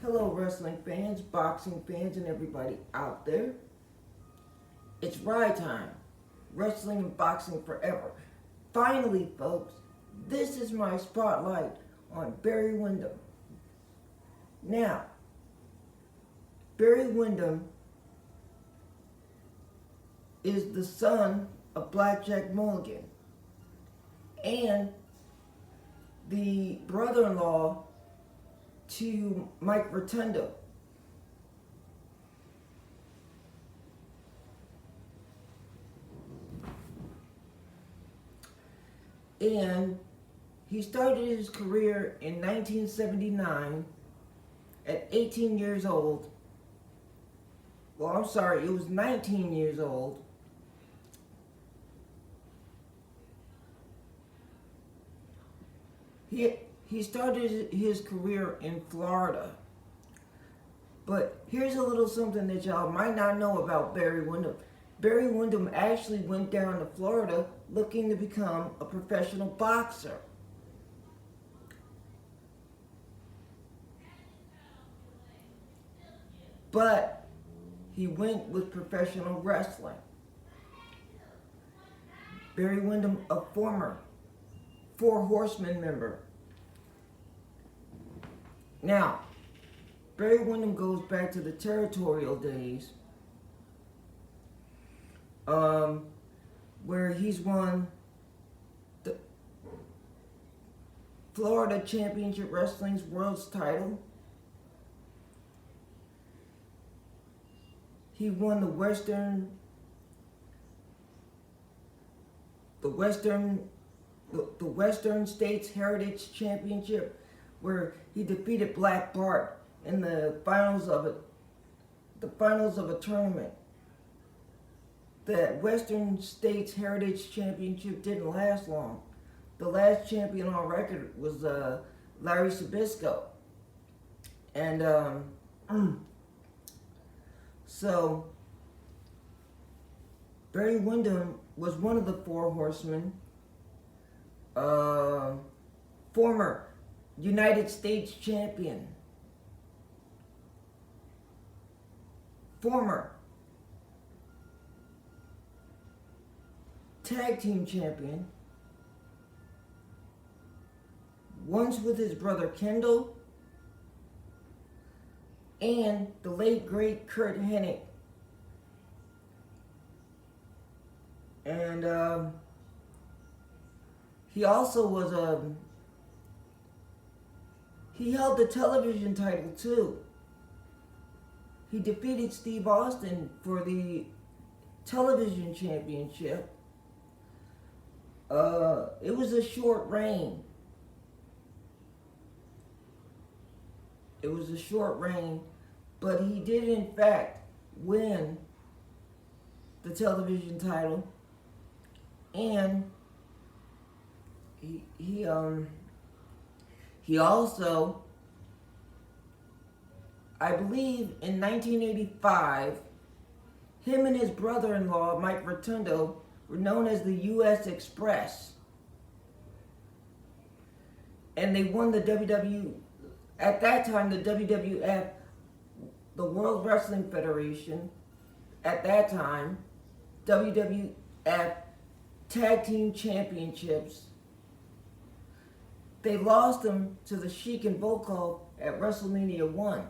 Hello, wrestling fans, boxing fans, and everybody out there. It's ride time. Wrestling and boxing forever. Finally, folks, this is my spotlight on Barry Windham. Now, Barry Windham is the son of Blackjack Mulligan and the brother-in-law to Mike Rotundo. And he started his career in 1979 at 18 years old. Well, I'm sorry, it was 19 years old. He started his career in Florida. But here's a little something that y'all might not know about Barry Windham. Barry Windham actually went down to Florida looking to become a professional boxer. But he went with professional wrestling. Barry Windham, a former Four Horsemen member. Now, Barry Windham goes back to the territorial days, where he's won the Florida Championship Wrestling's World's title. He won the Western States Heritage Championship, where he defeated Black Bart in the finals of a tournament. The Western States Heritage Championship didn't last long. The last champion on record was Larry Sabisco. And so Barry Windham was one of the Four Horsemen, former United States champion, former tag team champion, once with his brother Kendall, and the late great Kurt Hennig. And he also was he held the television title too. He defeated Steve Austin for the television championship. It was a short reign. It was a short reign, but he did in fact win the television title, and he also, I believe in 1985, him and his brother-in-law, Mike Rotundo, were known as the U.S. Express. And they won the at that time, the WWF, the World Wrestling Federation, at that time, WWF Tag Team Championships. They lost them to the Sheik and Volkov at WrestleMania 1.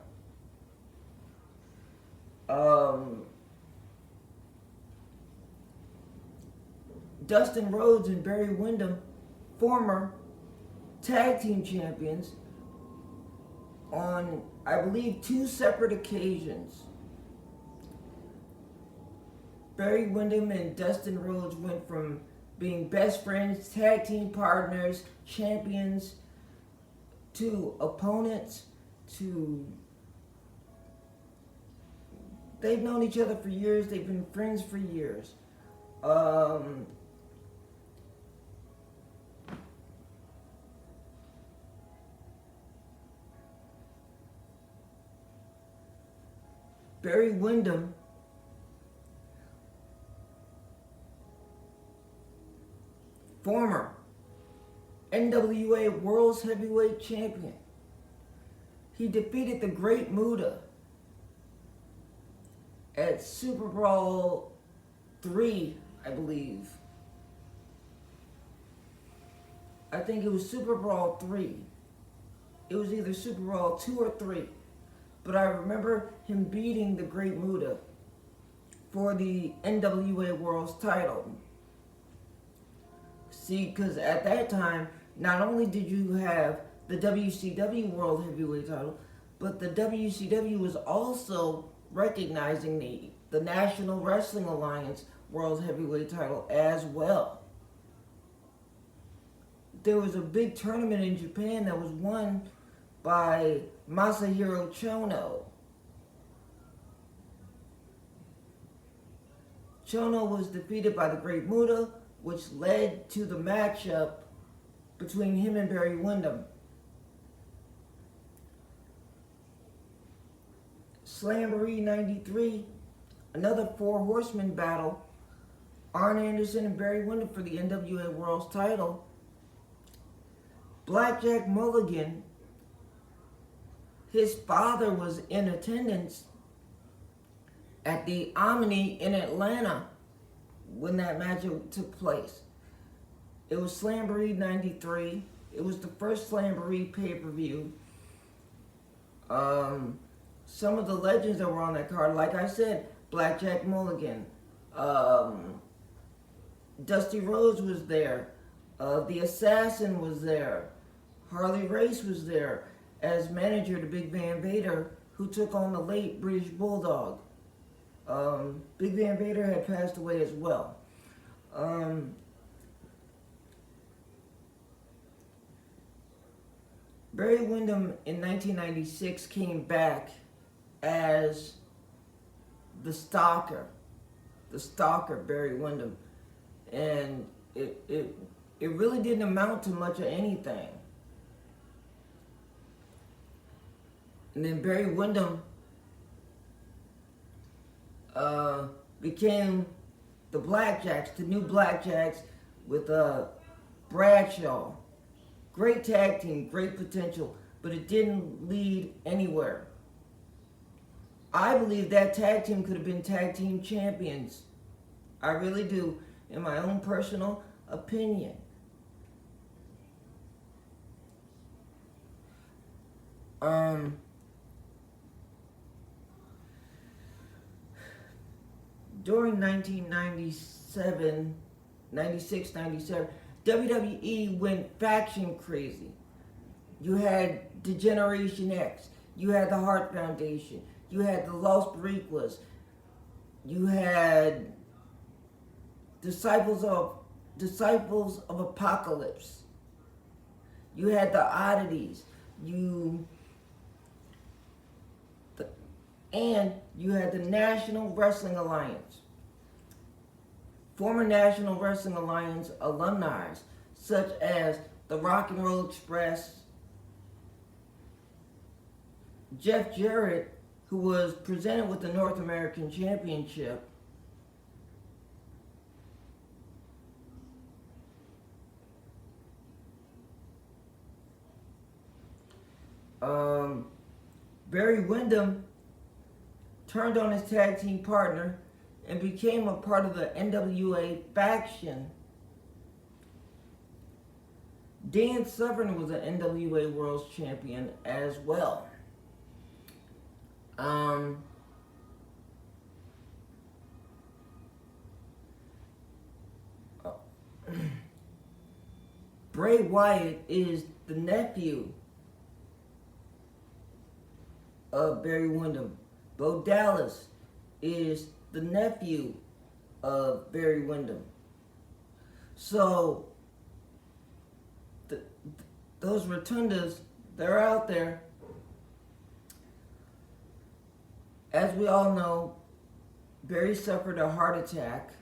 Dustin Rhodes and Barry Windham, former tag team champions, on, I believe, 2 separate occasions. Barry Windham and Dustin Rhodes went from being best friends, tag team partners, champions, to opponents, to... They've known each other for years. They've been friends for years. Barry Windham former NWA World's Heavyweight Champion, He defeated the Great Muta at Super Brawl 3, I believe. I think it was Super Brawl 3. It was either Super Brawl 2 or 3. But I remember him beating the Great Muta for the NWA World's title. See, because at that time, not only did you have the WCW World Heavyweight title, but the WCW was also recognizing the National Wrestling Alliance World Heavyweight title as well. There was a big tournament in Japan that was won by Masahiro Chono. Chono was defeated by the Great Muta, which led to the matchup between him and Barry Windham. Slamboree 93, another four horseman battle. Arn Anderson and Barry Windham for the NWA World's title. Blackjack Mulligan, his father was in attendance at the Omni in Atlanta when that match took place. It was Slamboree 93. It was the first Slamboree pay-per-view. Some of the legends that were on that card, like I said, Blackjack Mulligan, Dusty Rhodes was there, the Assassin was there, Harley Race was there as manager to Big Van Vader, who took on the late British Bulldog. Big Van Vader had passed away as well. Barry Windham in 1996 came back as the Stalker Barry Windham, and it really didn't amount to much of anything. And then Barry Windham became the Blackjacks, the new Blackjacks with Bradshaw. Great tag team, great potential, but it didn't lead anywhere. I believe that tag team could have been tag team champions. I really do, in my own personal opinion. During 1997, 96, 97, WWE went faction crazy. You had Degeneration X, you had the Hart Foundation, you had the Los Boricuas, you had Disciples of Apocalypse, you had the Oddities, and you had the National Wrestling Alliance. Former National Wrestling Alliance alumni, such as the Rock and Roll Express, Jeff Jarrett, who was presented with the North American Championship, Barry Windham turned on his tag team partner and became a part of the NWA faction. Dan Severn was an NWA World Champion as well. Bray Wyatt is the nephew of Barry Windham. Bo Dallas is the nephew of Barry Windham. So, those rotundas, they're out there. As we all know, Barry suffered a heart attack.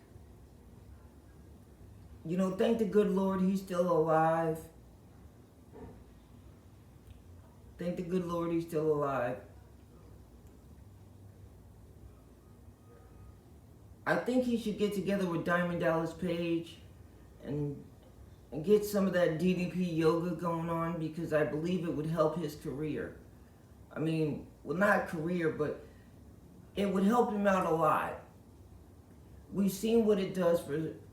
You know, thank the good Lord he's still alive. Thank the good Lord he's still alive. I think he should get together with Diamond Dallas Page and get some of that DDP yoga going on, because I believe it would help his career. I mean, well, not career, but it would help him out a lot. We've seen what it does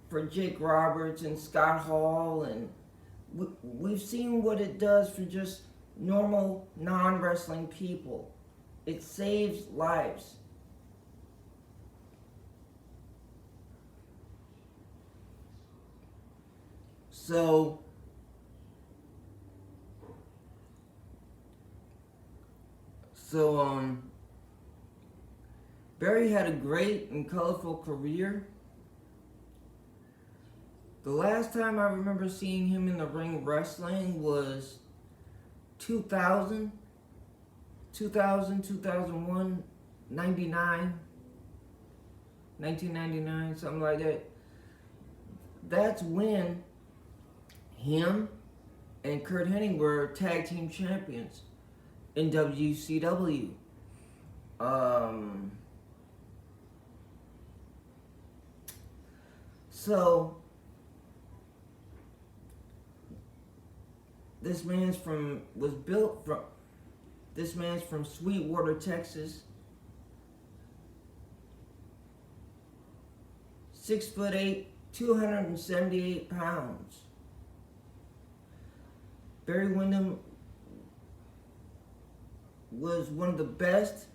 for Jake Roberts and Scott Hall, and we've seen what it does for just normal non-wrestling people. It saves lives. So Barry had a great and colorful career. The last time I remember seeing him in the ring wrestling was 2000, 2001, 99, 1999, something like that. That's when him and Kurt Hennig were tag team champions in WCW. So this man's from Sweetwater, Texas. 6'8", 278 pounds. Barry Windham was one of the best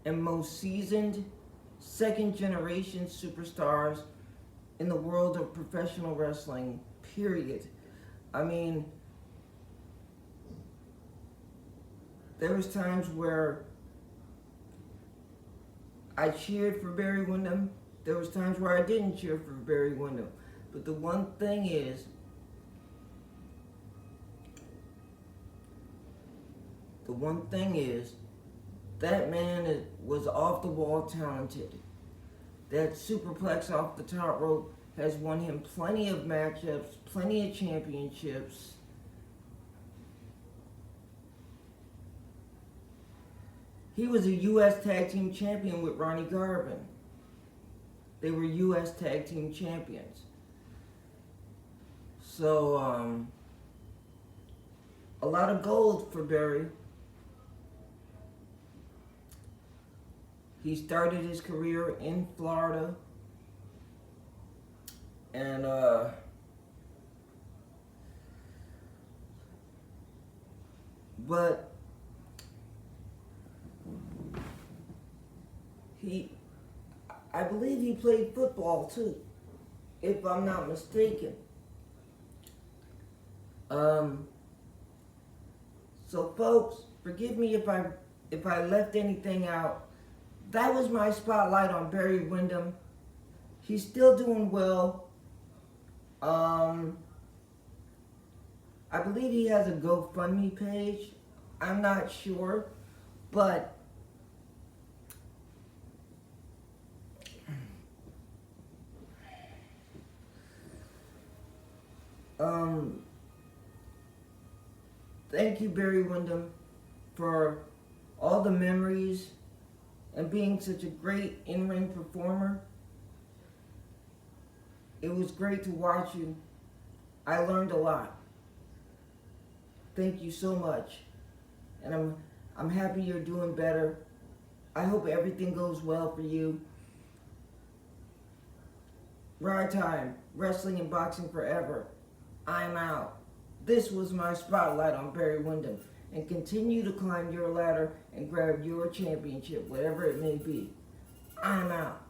and most seasoned second generation superstars in the world of professional wrestling, period. I mean, there was times where I cheered for Barry Windham. There was times where I didn't cheer for Barry Windham. But the one thing is, that man was off the wall talented. That superplex off the top rope has won him plenty of matchups, plenty of championships. He was a U.S. Tag Team Champion with Ronnie Garvin. They were U.S. Tag Team Champions. So, a lot of gold for Barry. He started his career in Florida, and but I believe he played football too, if I'm not mistaken. So folks, forgive me if I left anything out. That was my spotlight on Barry Windham. He's still doing well. I believe he has a GoFundMe page. I'm not sure, but thank you, Barry Windham, for all the memories and being such a great in-ring performer. It was great to watch you. I learned a lot. Thank you so much. And I'm happy you're doing better. I hope everything goes well for you. Ride time, wrestling and boxing forever. I'm out. This was my spotlight on Barry Windham. And continue to climb your ladder and grab your championship, whatever it may be. I'm out.